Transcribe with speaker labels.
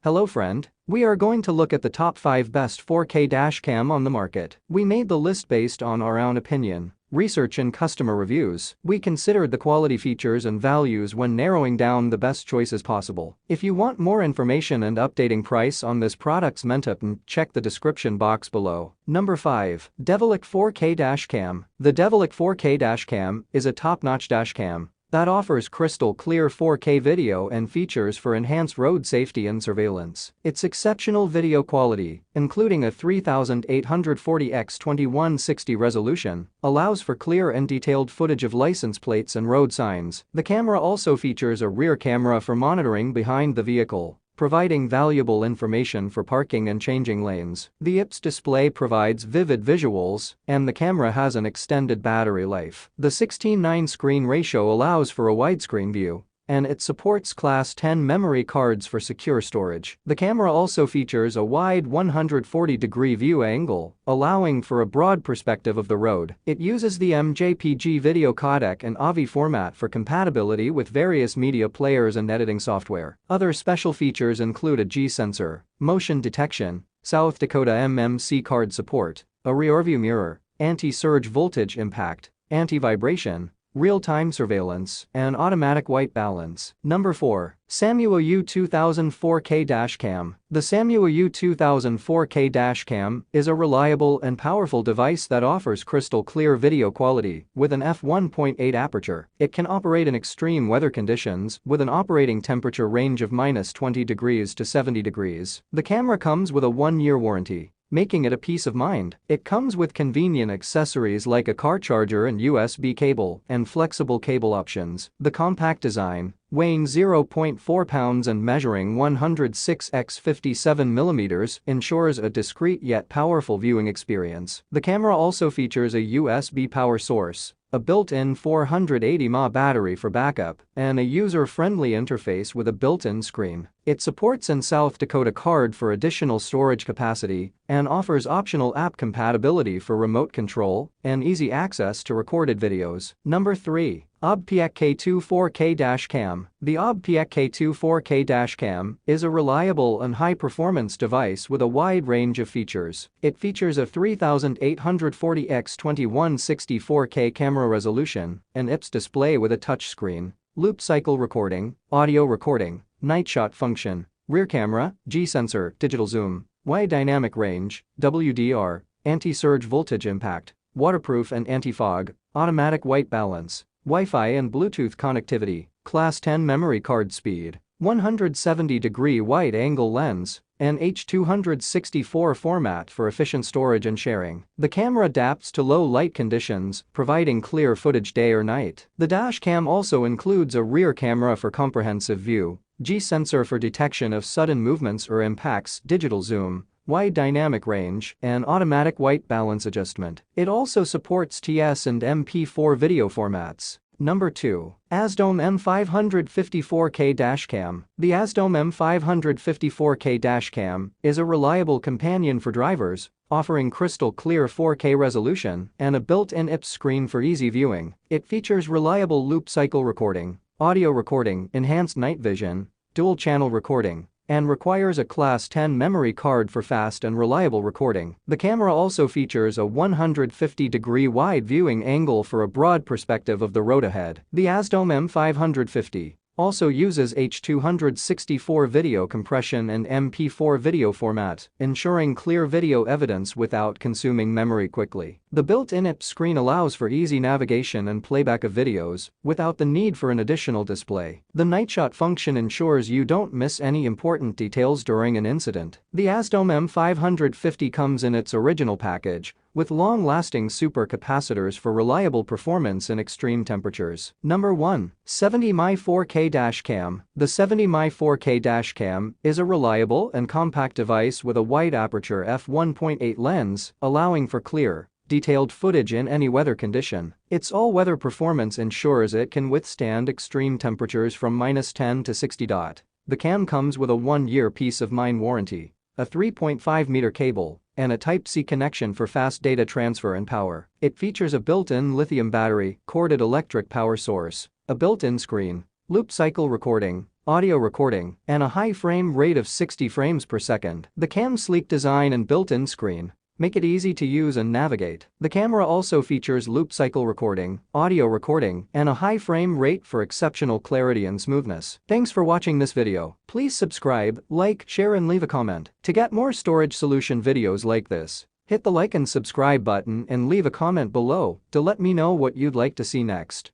Speaker 1: Hello friend, we are going to look at the top 5 best 4K dashcam on the market. We made the list based on our own opinion, research and customer reviews. We considered the quality features and values when narrowing down the best choices possible. If you want more information and updating price on this product's mention, check the description box below. Number 5. Devilic 4K Dashcam. The Devilic 4K Dashcam is a top-notch dashcam that offers crystal clear 4K video and features for enhanced road safety and surveillance. Its exceptional video quality, including a 3840x2160 resolution, allows for clear and detailed footage of license plates and road signs. The camera also features a rear camera for monitoring behind the vehicle, providing valuable information for parking and changing lanes. The IPS display provides vivid visuals, and the camera has an extended battery life. The 16:9 screen ratio allows for a widescreen view, and it supports Class 10 memory cards for secure storage. The camera also features a wide 140-degree view angle, allowing for a broad perspective of the road. It uses the MJPG video codec and AVI format for compatibility with various media players and editing software. Other special features include a G sensor, motion detection, South Dakota MMC card support, a rearview mirror, anti-surge voltage impact, anti-vibration, real-time surveillance, and automatic white balance. Number 4. Samuo U2000 4K Dashcam. The Samuo U2000 4K Dashcam is a reliable and powerful device that offers crystal clear video quality with an f1.8 aperture. It can operate in extreme weather conditions with an operating temperature range of -20 degrees to 70 degrees. The camera comes with a 1-year warranty, making it a peace of mind. It comes with convenient accessories like a car charger and USB cable and flexible cable options. The compact design, weighing 0.4 pounds and measuring 106 x 57 mm, ensures a discreet yet powerful viewing experience. The camera also features a USB power source, a built-in 480 mAh battery for backup, and a user-friendly interface with a built-in screen. It supports an South Dakota card for additional storage capacity and offers optional app compatibility for remote control and easy access to recorded videos. Number 3. OBPX K2 4K Dashcam. The OBPX K2 4K Dashcam is a reliable and high-performance device with a wide range of features. It features a 3840x2160 4K camera resolution, an IPS display with a touchscreen, loop cycle recording, audio recording, night shot function, rear camera, G sensor, digital zoom, wide dynamic range, WDR, anti-surge voltage impact, waterproof and anti-fog, automatic white balance, Wi-Fi and Bluetooth connectivity, Class 10 memory card speed, 170-degree wide-angle lens, and H.264 format for efficient storage and sharing. The camera adapts to low light conditions, providing clear footage day or night. The dashcam also includes a rear camera for comprehensive view, G sensor for detection of sudden movements or impacts, digital zoom, wide dynamic range, and automatic white balance adjustment. It also supports TS and MP4 video formats. Number 2. ASDOM M554K Dashcam. The ASDOM M554K Dashcam is a reliable companion for drivers, offering crystal clear 4K resolution and a built-in IPS screen for easy viewing. It features reliable loop cycle recording, audio recording, enhanced night vision, dual-channel recording, and requires a Class 10 memory card for fast and reliable recording. The camera also features a 150-degree wide viewing angle for a broad perspective of the road ahead. The ASDOM M550 also uses H.264 video compression and MP4 video format, ensuring clear video evidence without consuming memory quickly. The built-in IPS screen allows for easy navigation and playback of videos without the need for an additional display. The night shot function ensures you don't miss any important details during an incident. The ASDOM M550 comes in its original package, with long-lasting supercapacitors for reliable performance in extreme temperatures. Number 1. 70 mAh 4K Dashcam. The 70 mAh 4K Dashcam is a reliable and compact device with a wide aperture f1.8 lens, allowing for clear, detailed footage in any weather condition. Its all-weather performance ensures it can withstand extreme temperatures from -10 to 60 degrees. The cam comes with a 1-year peace of mind warranty, a 3.5-meter cable, and a Type-C connection for fast data transfer and power. It features a built-in lithium battery, corded electric power source, a built-in screen, loop cycle recording, audio recording, and a high frame rate of 60 frames per second. The cam's sleek design and built-in screen make it easy to use and navigate. The camera also features loop cycle recording, audio recording, and a high frame rate for exceptional clarity and smoothness. Thanks for watching this video. Please subscribe, like, share and leave a comment. To get more storage solution videos like this, hit the like and subscribe button and leave a comment below to let me know what you'd like to see next.